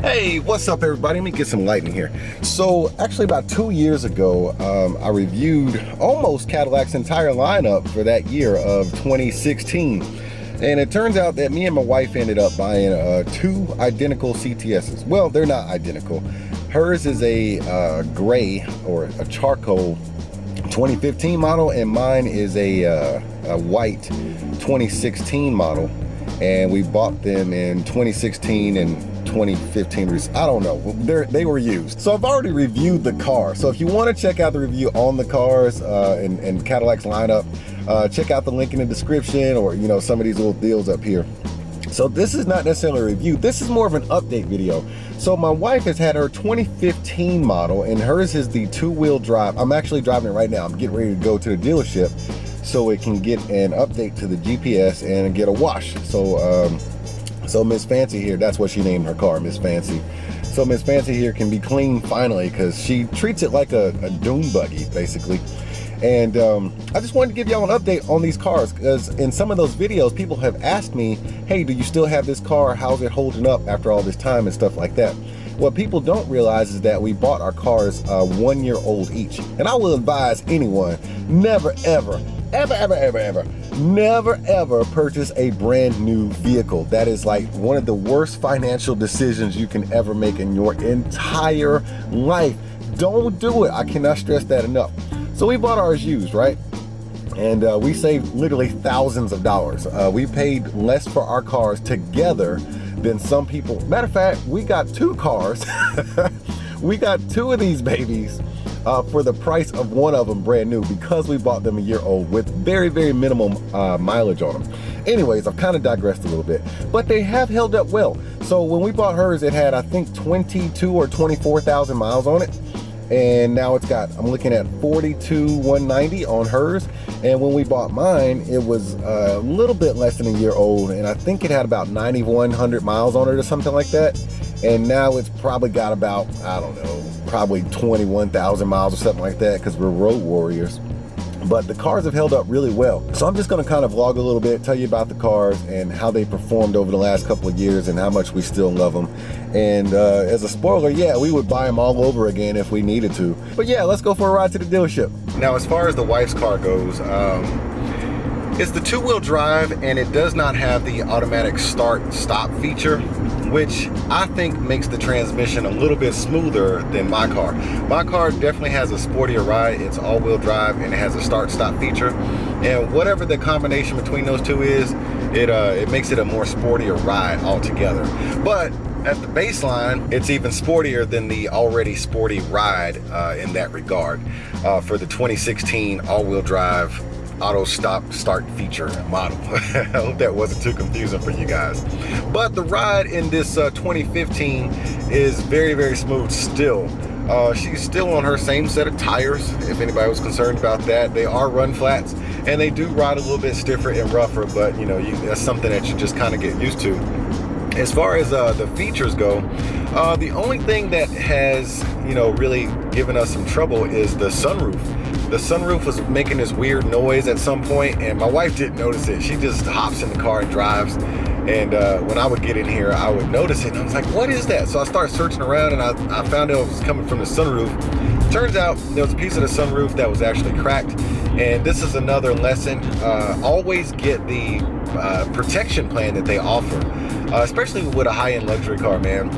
Hey, what's up everybody? Let me get some lighting here. So actually about 2 years ago, I reviewed almost Cadillac's entire lineup for that year of 2016. And it turns out that me and my wife ended up buying two identical CTSs. Well, they're not identical. Hers is a gray or a charcoal 2015 model, and mine is a white 2016 model. And we bought them in 2016 and 2015. I don't know, they were used. So I've already reviewed the car. So if you want to check out the review on the cars and Cadillac's lineup, check out the link in the description, or some of these little deals up here. So this is not necessarily a review, this is more of an update video. So my wife has had her 2015 model, and hers is the two-wheel drive. I'm actually driving it right now. I'm getting ready to go to the dealership so it can get an update to the GPS and get a wash. So Miss Fancy here, that's what she named her car, Miss Fancy. So Miss Fancy here can be clean finally, because she treats it like a dune buggy basically. And I just wanted to give y'all an update on these cars, because in some of those videos people have asked me, hey, do you still have this car? How's it holding up after all this time and stuff like that? What people don't realize is that we bought our cars 1 year old each. And I will advise anyone, never ever never ever purchase a brand new vehicle. That is like one of the worst financial decisions you can ever make in your entire life. Don't do it. I cannot stress that enough. So we bought ours used, right? And we saved literally thousands of dollars. We paid less for our cars together than some people. Matter of fact, we got two cars. We got two of these babies for the price of one of them brand new, because we bought them 1 year old with very, very minimum mileage on them. Anyways, I've kind of digressed a little bit, but they have held up well. So when we bought hers, it had, I think, 22 or 24,000 miles on it. And now it's got, I'm looking at 42,190 on hers. And when we bought mine, it was a little bit less than 1 year old, and I think it had about 9,100 miles on it or something like that. And now it's probably got about, I don't know, probably 21,000 miles or something like that, because we're road warriors. But the cars have held up really well. So I'm just gonna kind of vlog a little bit, tell you about the cars and how they performed over the last couple of years and how much we still love them. And as a spoiler, yeah, we would buy them all over again if we needed to. But yeah, let's go for a ride to the dealership. Now, as far as the wife's car goes, it's the two-wheel drive, and it does not have the automatic start-stop feature, which I think makes the transmission a little bit smoother than my car. My car definitely has a sportier ride. It's all-wheel drive, and it has a start-stop feature. And whatever the combination between those two is, it makes it a more sportier ride altogether. But at the baseline, it's even sportier than the already sporty ride in that regard for the 2016 all-wheel drive auto start feature model. I hope that wasn't too confusing for you guys. But the ride in this 2015 is very, very smooth still. She's still on her same set of tires, if anybody was concerned about that. They are run flats, and they do ride a little bit stiffer and rougher, but that's something that you just kind of get used to. As far as the features go, the only thing that has really given us some trouble is the sunroof. The sunroof was making this weird noise at some point, and my wife didn't notice it. She just hops in the car and drives. And when I would get in here, I would notice it, and I was like, what is that? So I started searching around, and I found out it was coming from the sunroof. Turns out there was a piece of the sunroof that was actually cracked. And this is another lesson. Always get the protection plan that they offer, especially with a high-end luxury car, man.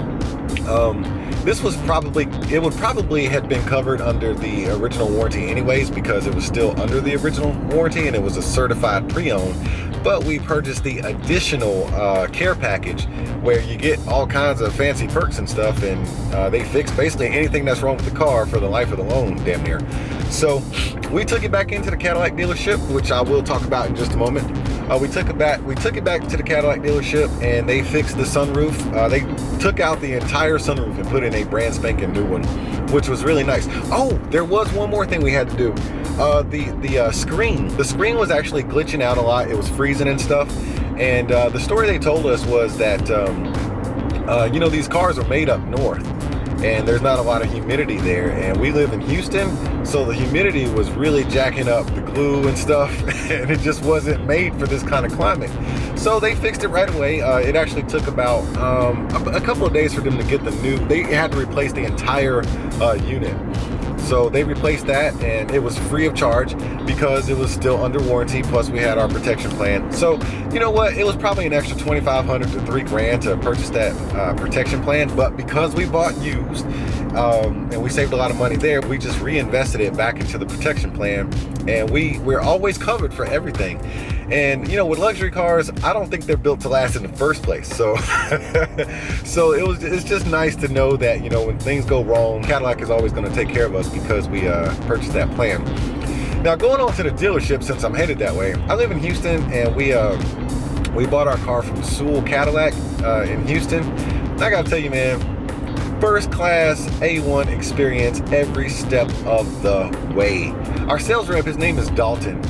This was it would probably have been covered under the original warranty anyways, because it was still under the original warranty and it was a certified pre-owned. But we purchased the additional care package, where you get all kinds of fancy perks and stuff, and they fix basically anything that's wrong with the car for the life of the loan, damn near. So we took it back into the Cadillac dealership, which I will talk about in just a moment. We took it back to the Cadillac dealership, and they fixed the sunroof. They took out the entire sunroof and put in a brand spanking new one, which was really nice. Oh, there was one more thing we had to do. The screen was actually glitching out a lot. It was freezing and stuff. And the story they told us was that these cars are made up north, and there's not a lot of humidity there, and we live in Houston, so the humidity was really jacking up the glue and stuff, and it just wasn't made for this kind of climate. So they fixed it right away. It actually took about a couple of days for them to get the new, they had to replace the entire unit. So they replaced that, and it was free of charge because it was still under warranty, plus we had our protection plan. So you know what, it was probably an extra $2,500 to $3,000 to purchase that protection plan, but because we bought used and we saved a lot of money there, we just reinvested it back into the protection plan, and we're always covered for everything. And you know, with luxury cars, I don't think they're built to last in the first place. So so it's just nice to know that, you know, when things go wrong, Cadillac is always going to take care of us because we purchased that plan. Now, going on to the dealership, since I'm headed that way, I live in Houston, and we bought our car from Sewell Cadillac in Houston. I gotta tell you, man, first class A1 experience every step of the way. Our sales rep, his name is Dalton.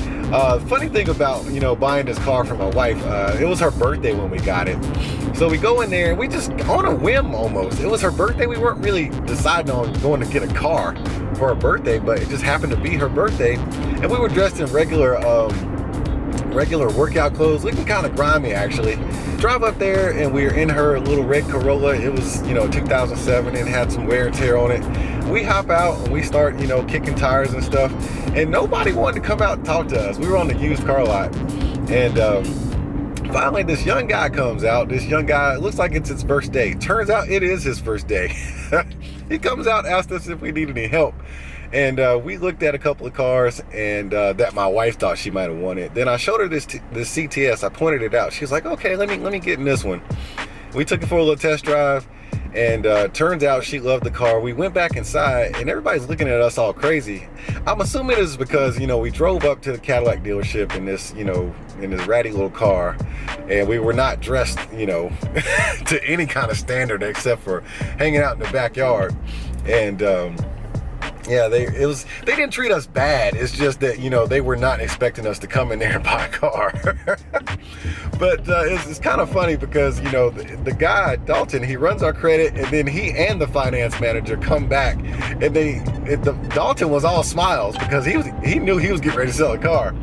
Funny thing about, you know, buying this car for my wife, it was her birthday when we got it. So we go in there and we just, on a whim almost, it was her birthday. We weren't really deciding on going to get a car for her birthday, but it just happened to be her birthday. And we were dressed in regular workout clothes, looking kind of grimy actually. Drive up there and we were in her little red Corolla. It was, you know, 2007 and had some wear and tear on it. We hop out and we start, you know, kicking tires and stuff, and nobody wanted to come out and talk to us. We were on the used car lot, and finally this young guy comes out. This young guy, it looks like it's his first day. Turns out it is his first day. He comes out, asked us if we need any help. And we looked at a couple of cars, and that my wife thought she might have wanted. Then I showed her this CTS. I pointed it out. She was like, okay, let me get in this one. We took it for a little test drive, and turns out she loved the car. We went back inside, and everybody's looking at us all crazy. I'm assuming it's because, you know, we drove up to the Cadillac dealership in this, you know, in this ratty little car, and we were not dressed, you know, to any kind of standard except for hanging out in the backyard. And yeah, they didn't treat us bad. It's just that, you know, they were not expecting us to come in there and buy a car. But it's kind of funny because, you know, the guy, Dalton, he runs our credit, and then he and the finance manager come back, and Dalton was all smiles because he knew he was getting ready to sell a car.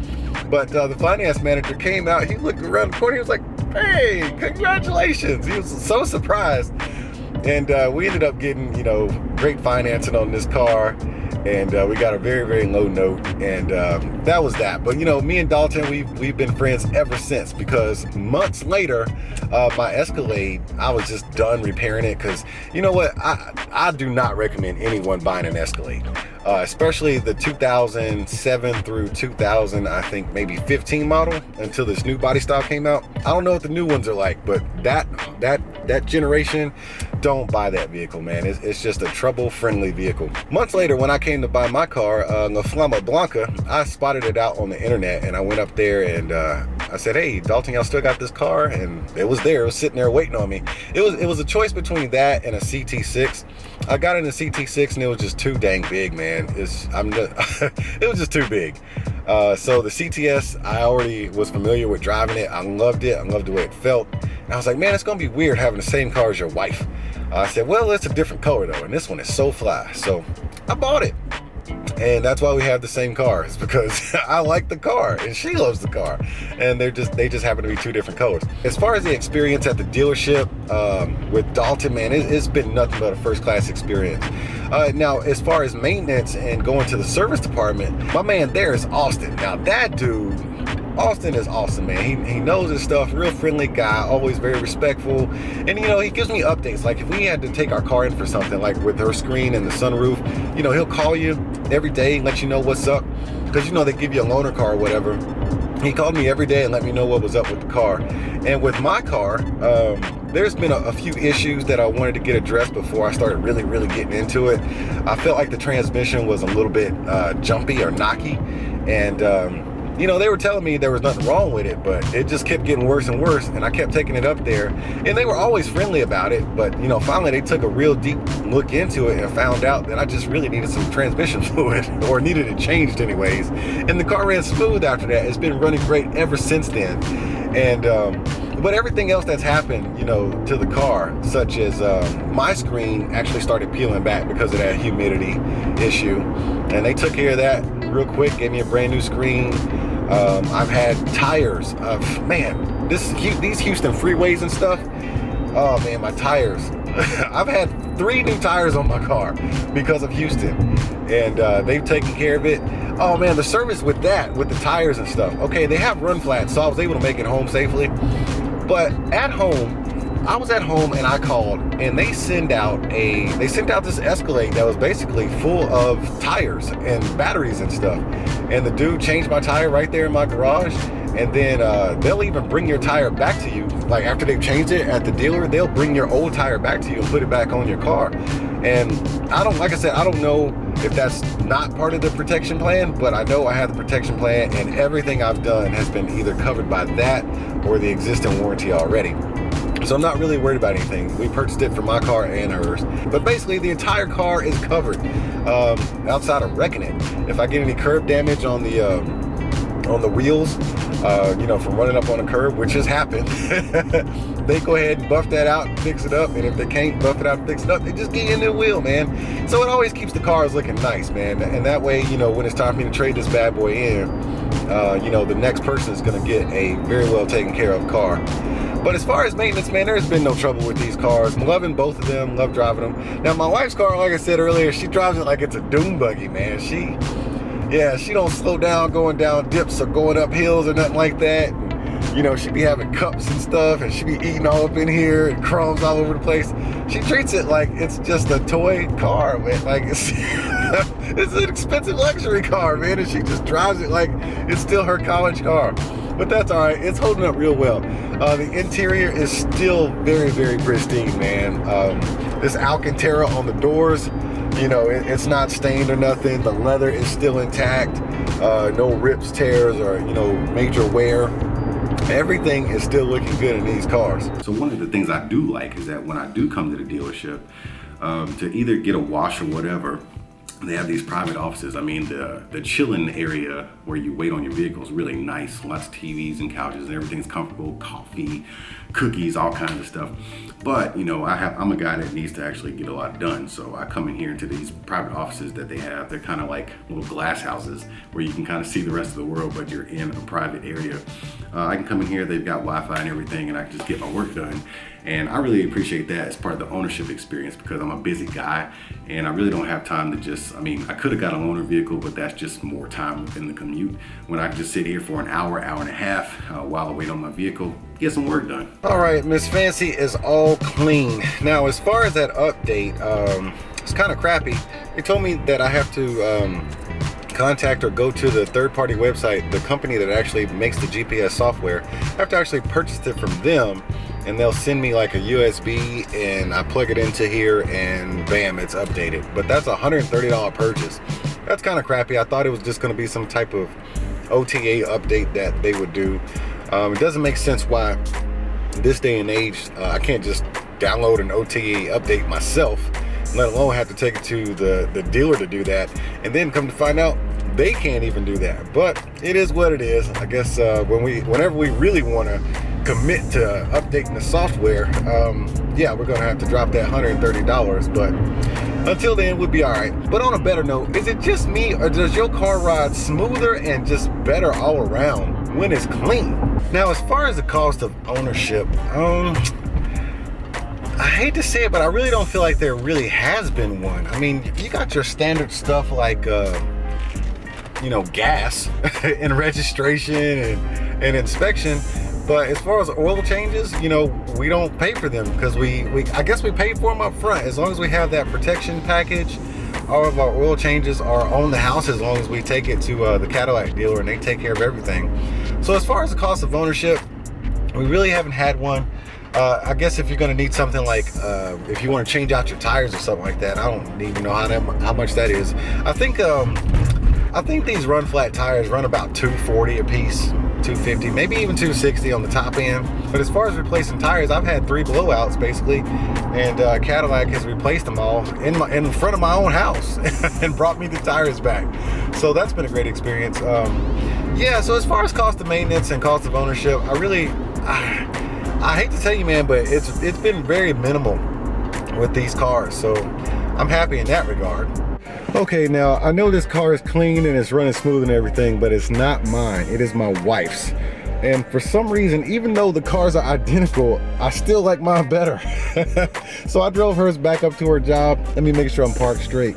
But the finance manager came out, he looked around the corner, he was like, hey, congratulations. He was so surprised. And we ended up getting, you know, great financing on this car, and we got a very, very low note, and that was that. But you know, me and Dalton, we've been friends ever since, because months later, my Escalade, I was just done repairing it, because you know what, I do not recommend anyone buying an Escalade, especially the 2007 through 2000, I think maybe 15 model, until this new body style came out. I don't know what the new ones are like, but that generation, don't buy that vehicle, man. It's just a trouble-friendly vehicle. Months later, when I came to buy my car, La Flama Blanca, I spotted it out on the internet, and I went up there and I said, hey, Dalton, y'all still got this car? And it was there. It was sitting there waiting on me. It was a choice between that and a CT6. I got in the CT6, and it was just too dang big, man. It was just too big. So the CTS, I already was familiar with driving it. I loved it. I loved the way it felt. And I was like, man, it's gonna be weird having the same car as your wife. I said, well, it's a different color though, and this one is so fly. So I bought it. And that's why we have the same car. It's because I like the car and she loves the car, and they just happen to be two different colors. As far as the experience at the dealership with Dalton, man, it's been nothing but a first class experience. Now, as far as maintenance and going to the service department, my man there is Austin. Now that dude, Austin is awesome, man. He knows his stuff, real friendly guy, always very respectful. And you know, he gives me updates. Like if we had to take our car in for something, like with her screen and the sunroof, you know, he'll call you every day and let you know what's up. Because you know, they give you a loaner car or whatever. He called me every day and let me know what was up with the car. And with my car, there's been a few issues that I wanted to get addressed before I started really getting into it. I felt like the transmission was a little bit jumpy or knocky, and you know, they were telling me there was nothing wrong with it, but it just kept getting worse and worse, and I kept taking it up there, and they were always friendly about it. But you know, finally they took a real deep look into it and found out that I just really needed some transmission fluid, or needed it changed anyways. And the car ran smooth after that. It's been running great ever since then. And but everything else that's happened, you know, to the car, such as my screen actually started peeling back because of that humidity issue, and they took care of that real quick, gave me a brand new screen. I've had tires, man, these Houston freeways and stuff, oh man, my tires. I've had 3 new tires on my car because of Houston, and they've taken care of it. Oh man, the service with the tires and stuff. Okay, they have run flats, so I was able to make it home safely. But at home, I was at home and I called, and they sent out this Escalade that was basically full of tires and batteries and stuff. And the dude changed my tire right there in my garage. And then they'll even bring your tire back to you. Like after they've changed it at the dealer, they'll bring your old tire back to you and put it back on your car. And like I said, I don't know if that's not part of the protection plan, but I know I have the protection plan, and everything I've done has been either covered by that or the existing warranty already. So I'm not really worried about anything. We purchased it for my car and hers. But basically the entire car is covered outside of wrecking it. If I get any curb damage on the wheels, from running up on a curb, which has happened, they go ahead and buff that out and fix it up. And if they can't buff it out and fix it up, they just get you a new wheel, man. So it always keeps the cars looking nice, man. And that way, when it's time for me to trade this bad boy in, the next person is going to get a very well taken care of car. But as far as maintenance, man, there's been no trouble with these cars. I'm loving both of them, love driving them. Now, my wife's car, like I said earlier, she drives it like it's a dune buggy, man. She don't slow down going down dips or going up hills or nothing like that. And, she be having cups and stuff, and she be eating all up in here and crumbs all over the place. She treats it like it's just a toy car, man. Like it's it's an expensive luxury car, man, and she just drives it like it's still her college car. But that's all right. It's holding up real well. The interior is still very, very pristine, man. This Alcantara on the doors, it's not stained or nothing. The leather is still intact. No rips, tears, or, major wear. Everything is still looking good in these cars. So one of the things I do like is that when I do come to the dealership, to either get a wash or whatever, they have these private offices. I mean, the chilling area where you wait on your vehicle is really nice. Lots of TVs and couches and everything's comfortable. Coffee, cookies, all kinds of stuff. But, I'm a guy that needs to actually get a lot done. So I come in here into these private offices that they have. They're kind of like little glass houses where you can kind of see the rest of the world, but you're in a private area. I can come in here, they've got Wi-Fi and everything, and I can just get my work done. And I really appreciate that as part of the ownership experience, because I'm a busy guy and I really don't have time to I could have got a loaner vehicle, but that's just more time within the commute when I can just sit here for an hour, hour and a half while I wait on my vehicle, get some work done. All right, Miss Fancy is all clean. Now, as far as that update, it's kind of crappy. They told me that I have to contact or go to the third-party website, the company that actually makes the GPS software. I have to actually purchase it from them, and they'll send me like a USB, and I plug it into here, and bam, it's updated. But that's a $130 purchase. That's kind of crappy. I thought it was just going to be some type of OTA update that they would do. It doesn't make sense why this day and age I can't just download an OTA update myself, let alone have to take it to the dealer to do that, and then come to find out they can't even do that. But it is what it is. I guess whenever we really want to commit to updating the software, we're gonna have to drop that $130, but until then we'll be all right. But on a better note, is it just me, or does your car ride smoother and just better all around when it's clean? Now, as far as the cost of ownership, I hate to say it, but I really don't feel like there really has been one. I mean, you got your standard stuff like gas and registration and inspection. But as far as oil changes, we don't pay for them because I guess we pay for them up front. As long as we have that protection package, all of our oil changes are on the house as long as we take it to the Cadillac dealer and they take care of everything. So as far as the cost of ownership, we really haven't had one. I guess if you're going to need something like, if you want to change out your tires or something like that, I don't even know how much that is. I think these run flat tires run about $240 a piece, $250, maybe even $260 on the top end. But as far as replacing tires, I've had 3 blowouts basically, and Cadillac has replaced them all in front of my own house and brought me the tires back. So that's been a great experience. So as far as cost of maintenance and cost of ownership, I hate to tell you, man, but it's been very minimal with these cars. So I'm happy in that regard. Okay, now I know this car is clean and it's running smooth and everything, but it's not mine. It is my wife's. And for some reason, even though the cars are identical, I still like mine better. So I drove hers back up to her job. Let me make sure I'm parked straight.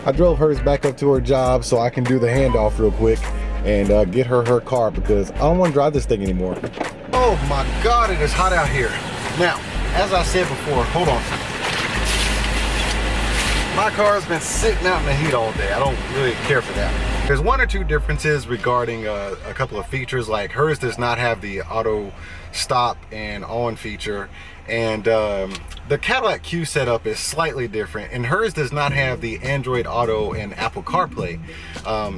I drove hers back up to her job so I can do the handoff real quick and get her car, because I don't want to drive this thing anymore. Oh my God, it is hot out here. Now, as I said before, hold on. My car's been sitting out in the heat all day. I don't really care for that. There's one or two differences regarding a couple of features, like hers does not have the auto stop and on feature, and the Cadillac Q setup is slightly different, and hers does not have the Android Auto and Apple CarPlay.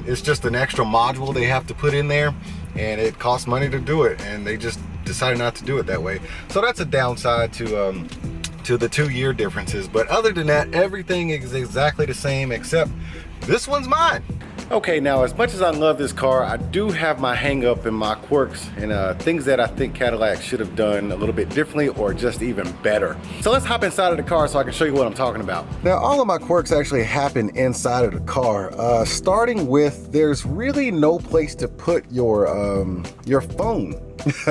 It's just an extra module they have to put in there, and it costs money to do it, and they just decided not to do it that way. So that's a downside to the 2-year differences. But other than that, everything is exactly the same, except this one's mine. Okay, now as much as I love this car, I do have my hang up and my quirks and things that I think Cadillac should have done a little bit differently or just even better. So let's hop inside of the car so I can show you what I'm talking about. Now, all of my quirks actually happen inside of the car. Starting with, there's really no place to put your phone.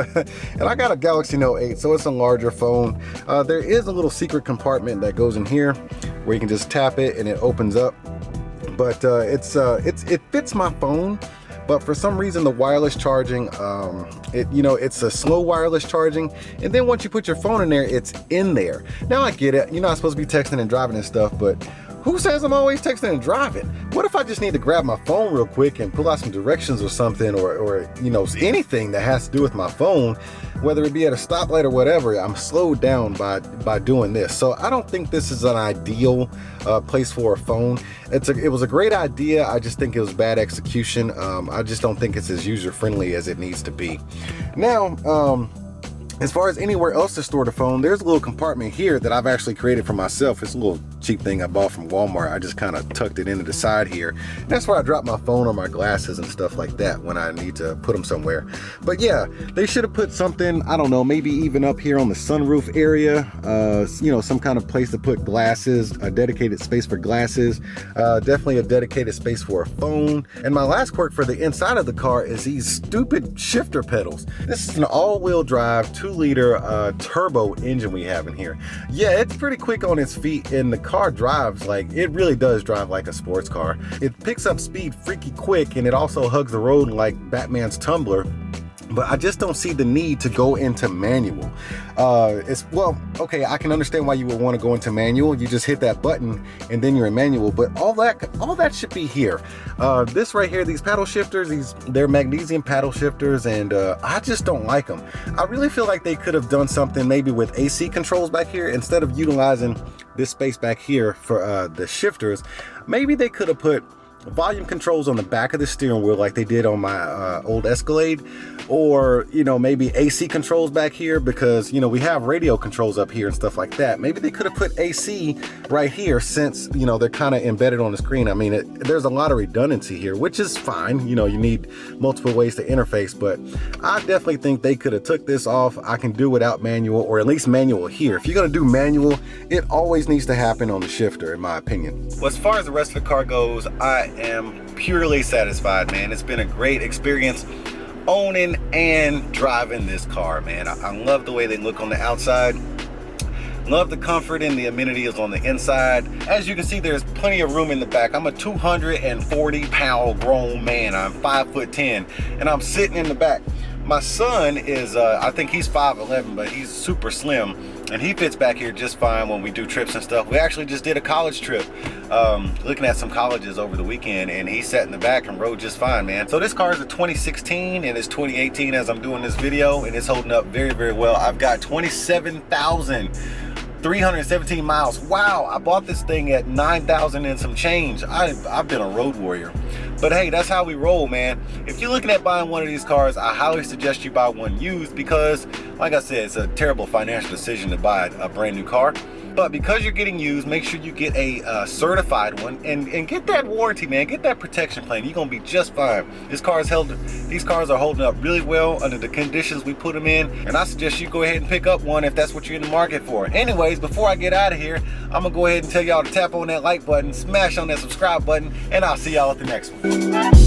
And I got a Galaxy Note 8, so it's a larger phone. There is a little secret compartment that goes in here where you can just tap it and it opens up. But it fits my phone, but for some reason the wireless charging, it's a slow wireless charging, and then once you put your phone in there, it's in there. Now I get it, you're not supposed to be texting and driving and stuff, but who says I'm always texting and driving? What if I just need to grab my phone real quick and pull out some directions or something, or anything that has to do with my phone, whether it be at a stoplight or whatever, I'm slowed down by doing this. So I don't think this is an ideal place for a phone. It was a great idea. I just think it was bad execution. I just don't think it's as user-friendly as it needs to be. Now, as far as anywhere else to store the phone, there's a little compartment here that I've actually created for myself. It's a little cheap thing I bought from Walmart. I just kind of tucked it into the side here. That's where I drop my phone or my glasses and stuff like that when I need to put them somewhere. But yeah, they should have put something, I don't know, maybe even up here on the sunroof area, some kind of place to put glasses, a dedicated space for glasses, definitely a dedicated space for a phone. And my last quirk for the inside of the car is these stupid shifter pedals. This is an all-wheel drive 2-liter turbo engine we have in here. Yeah, it's pretty quick on its feet, and the car drives like, it really does drive like a sports car. It picks up speed freaky quick, and it also hugs the road like Batman's Tumbler. But I just don't see the need to go into manual. Okay, I can understand why you would want to go into manual. You just hit that button and then you're in manual, but all that should be here. This right here, these paddle shifters, they're magnesium paddle shifters, and I just don't like them. I really feel like they could have done something maybe with AC controls back here instead of utilizing this space back here for the shifters. Maybe they could have put volume controls on the back of the steering wheel like they did on my old Escalade, or maybe AC controls back here, because we have radio controls up here and stuff like that. Maybe they could have put AC right here, since they're kind of embedded on the screen. I mean, there's a lot of redundancy here, which is fine. You need multiple ways to interface, but I definitely think they could have took this off. I can do without manual, or at least manual here. If you're gonna do manual, it always needs to happen on the shifter, in my opinion. Well, as far as the rest of the car goes, I am purely satisfied, man. It's been a great experience owning and driving this car, man. I love the way they look on the outside. Love the comfort and the amenities on the inside. As you can see, there's plenty of room in the back. I'm a 240-pound grown man. I'm 5'10", and I'm sitting in the back. My son is, I think he's 5'11", but he's super slim, and he fits back here just fine when we do trips and stuff. We actually just did a college trip, looking at some colleges over the weekend, and he sat in the back and rode just fine, man. So this car is a 2016, and it's 2018 as I'm doing this video, and it's holding up very, very well. I've got 27,317 miles. Wow, I bought this thing at 9,000 and some change. I've been a road warrior. But hey, that's how we roll, man. If you're looking at buying one of these cars, I highly suggest you buy one used, because like I said, it's a terrible financial decision to buy a brand new car. But because you're getting used, make sure you get a certified one, and get that warranty, man. Get that protection plan. You're gonna be just fine. These cars are holding up really well under the conditions we put them in, and I suggest you go ahead and pick up one if that's what you're in the market for. Anyways, before I get out of here, I'm gonna go ahead and tell y'all to tap on that like button, smash on that subscribe button, and I'll see y'all at the next one.